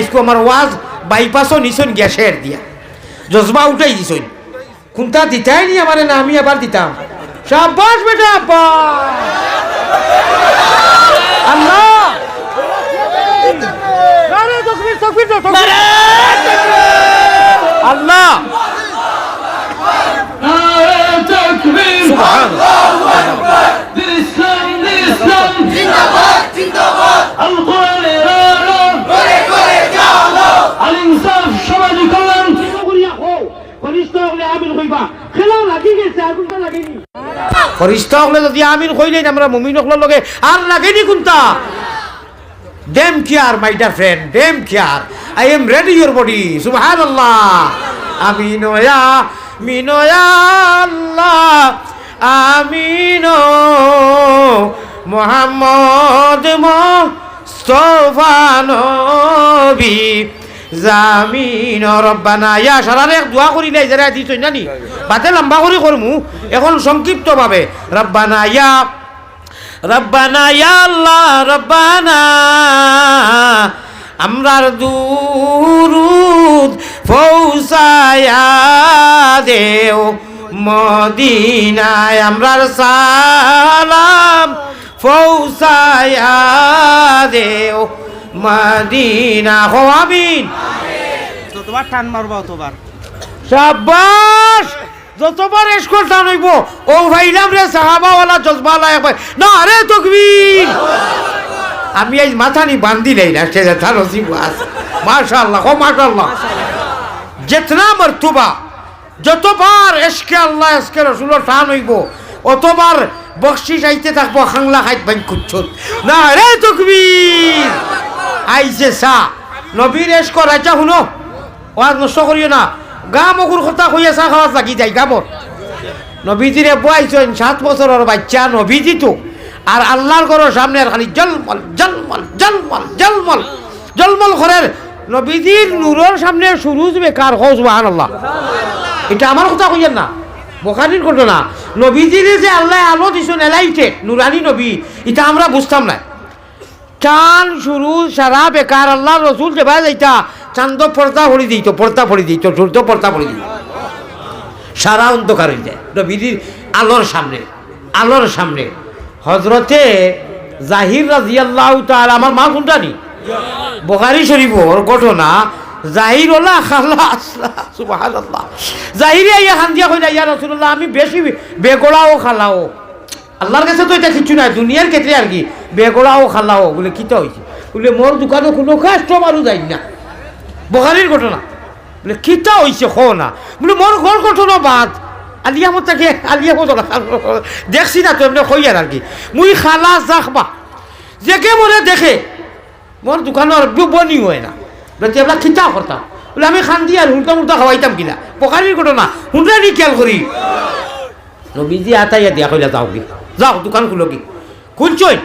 इसको আমার ওয়াজ বাইপাসও নিছন গ্যাসের দিয়া জজবা উঠাই দিছন কোনটা দিতাই নি আমারে না আমি আবার দিতাম শাবাশ বেটা আব্বা আল্লাহ নারে তাকবীর তাকবীর নারে আল্লাহ নারে তাকবীর আল্লাহু আকবার ইসলাম ইসলাম জিন্দাবাদ জিন্দাবাদ আল কোরআনের আলো করে করে জালো আল ইনসাফ সমাজ কল্যাণ করিয়া হো ফরিস্তা হলে আমিন হইবা খেলা লাগি গেছে আর কোনটা লাগেনি ফরিস্তা হলে যদি আমিন কইলেন আমরা মুমিন হকলের লগে আর লাগেনি কোনটা them care my dear friend them care I am ready your body সুবহানাল্লাহ আমিন ইয়া মিনয়া আল্লাহ আমিন মুহাম্মদ মুস্তাফা নবী জামিন রব্বানা ইয়া সারারে দোয়া করি নাই যারা দিছই নানি বাতে লম্বা করে করমু এখন সংক্ষিপ্ত ভাবে রব্বানা ইয়া আল্লাহ রব্বানা আমরার দুরুদ পৌঁছায়া দেও মদিনায় আমরার সালাম পৌঁছায়া দেও মদিনা হো আমিন যতবার টান মারবা অতবার শাবাশ যতবার এসকর টান হইব ও ভাইলাম রে সাহাবাওয়ালা জজবালা একবার না রে তাকবীর আমি আজ মাথানি বান্ধি নাই না সে যথা নসিব আছে মাশাআল্লাহ ও মাশাআল্লাহ जितना मर्तबा যতবার এসকে আল্লাহ এসকে রাসূলের টান হইব অতবার বকশিশ আইতে থাকবো খাংলা খাইত বাই কুচ্ছুত না রে তাকবীর আইছে সা নবীর এসক রাজা শুনো ওয়াজ নষ্ট করিও না গা মগুর কথা কইয়া চা খাওয়া লাগি যাই গাবর নবীজিরে বয়াইছেন 7 বছরের বাচ্চা নবীজি তো আর আল্লাহর ঘরের সামনে খালি জলমল জলমল জলমল জলমল জলমল ঘরের নবীজির নূরের সামনে সুরুজ বেকার হও সুবহানাল্লাহ এটা আমার কথা কইয়েন না বুখারীর ঘটনা নবীজিরে যে আল্লাহ আলো দিছেন এলাইটে নুরানি নবী এটা আমরা বুঝতাম না চাঁদ সুরুজ সারা বেকার আল্লাহর রাসূল যে ভাই যাইতা চাঁদ পর্দা ভরি দিত সূর্য পর্দা ভরি দিত সারা অন্ধকার হয়ে যায় নবীজির আলোর সামনে হযরতে জাহির রাদিয়াল্লাহু তাআলা আমার মা কোনটা নি বুখারী শরীফের ঘটনা জাহির ওলা খালাস সুবহানাল্লাহ জাহির ইয়া খান্দিয়া কইলা ইয়া রাসূলুল্লাহ আমি বেশি বেগোড়াও খালাও আল্লাহর কাছে তো এটা কিছু না দুনিয়ার ক্ষেত্রে আর কি বেগোড়াও খালাও বলে কিটা হইছে বলে মোর দোকানে কোনো কাস্টমারও যাই না বুখারীর ঘটনা বলে কিটা হইছে খো না বলে মোর ঘর ঘটনা বাদ আলিয়া মতাকে আলিয়া মত দেখছি না তো এমনি কইয়ার আর কি মুই খালাস রাখবা যে কে মরে দেখে মোর দোকানের বনি হয় না বলে আমরা খিতা করতাম বলে আমি খান দিয়ে আর উল্টা খাওয়াইতাম কিনা বুখারীর ঘটনা শুনলে নি খেয়াল করি নবীজি আতাইয়া দিয়া কইলা যাও দোকান খুলো কি খুলছই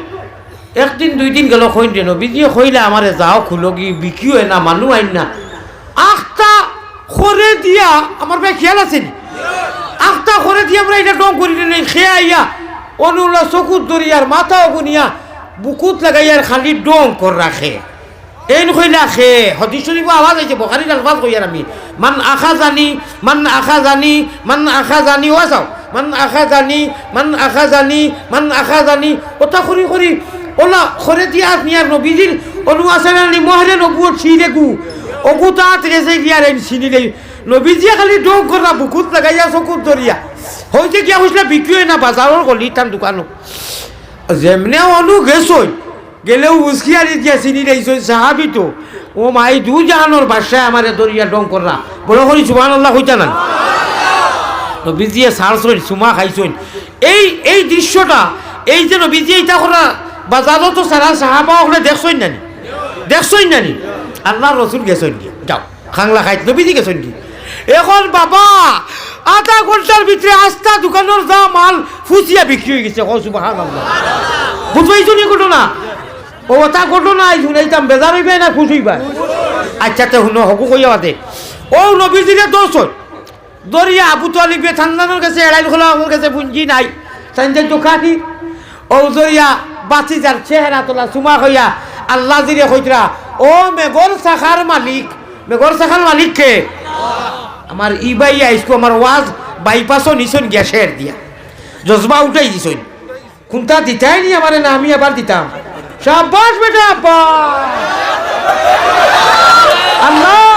একদিন 2 দিন গেল কইন রে নবীজি কইলা আমারে যাও খুলো কি বিক্রি হয় না মানুষ আইন না আখটা খরে দিয়া আমার ভাই খেয়াল আছে নি আখটা খরে দিয়া আমরা এটা ডং করি নেই খেয়ে আইয়া অনুলা চকুত দরিয়ার মাথাও গুনিয়া বুকুত লাগাইয়ার খালি ডং কর রাখে এই কইলা খে হাদিস শরীফ আওয়াজ আইছে বুখারীর আলফাজ কইয়ার আমি মান আখাযানি ওয়াসাও মান আখাযানি ওটা করি ওলা খরে দিয়া নিয়ার নবীজির অনু আসানি মহরে নবুয়ত ছিরে গু ওগুতা ত্রেসে দিয়ার চিনিলে নবীজি খালি ডং করা বুকুত লাগাইয়া চকুত দরিয়া হইছে কি হইছে বিক্রি হয় না বাজারের গলি তার দোকানো যেমনে অনু গেছই গেলেও উস্কিয়ারি দিয়া চিনি দিয়েছে সাহাবি তো ও মাই দু জাহানোর বাসায় আমার দরিয়া ডং করা বড় করি সুবহানাল্লাহ হইতা না নবীজিয়ে সারছইন সুমা খাইছইন এই দৃশ্যটা এই যে নবীজি এইটা করা বাজারও তো সারা সাহাবা হলে দেখছইন নানি আল্লাহর রাসূল গেছইন কি যাও খাংলা খাইত নবীজি গেছইন কি এখন বাবা আধা ঘন্টার ভিতরে আস্তা দোকানের যা মাল ফুসিয়া বিক্রি হয়ে গেছে ও সুবহানাল্লাহ বুঝবাইছো নি ঘটনা ও তা ঘটনা শুনাইতাম বেজার হইবে না খুশ হইবা আচ্ছা তো শুনো হকু কইয়া বাদে ও নবীজিরে দোষ দরিয়া আবু তালিবে থান্দানোর কাছে এড়াইল খোলা আমার কাছে পুঞ্জি নাই সাইন্সের দোকানি ও দরিয়া বাঁচি যার চেহারা তোলা সুমা হইয়া আল্লাহ জিরে হইতরা ও ও মেঘর শাখার মালিক, মেঘর শাখার মালিক কে? আমার ইবাই আইসকো আমার ওয়াজ বাইপাসও নিছন গ্যাসের দিয়া জজবা উঠাই দিছন। কোনটা দিতাই নি আমারে না আমি আবার দিতাম। শাবাশ বেটা আব্বা, আল্লাহ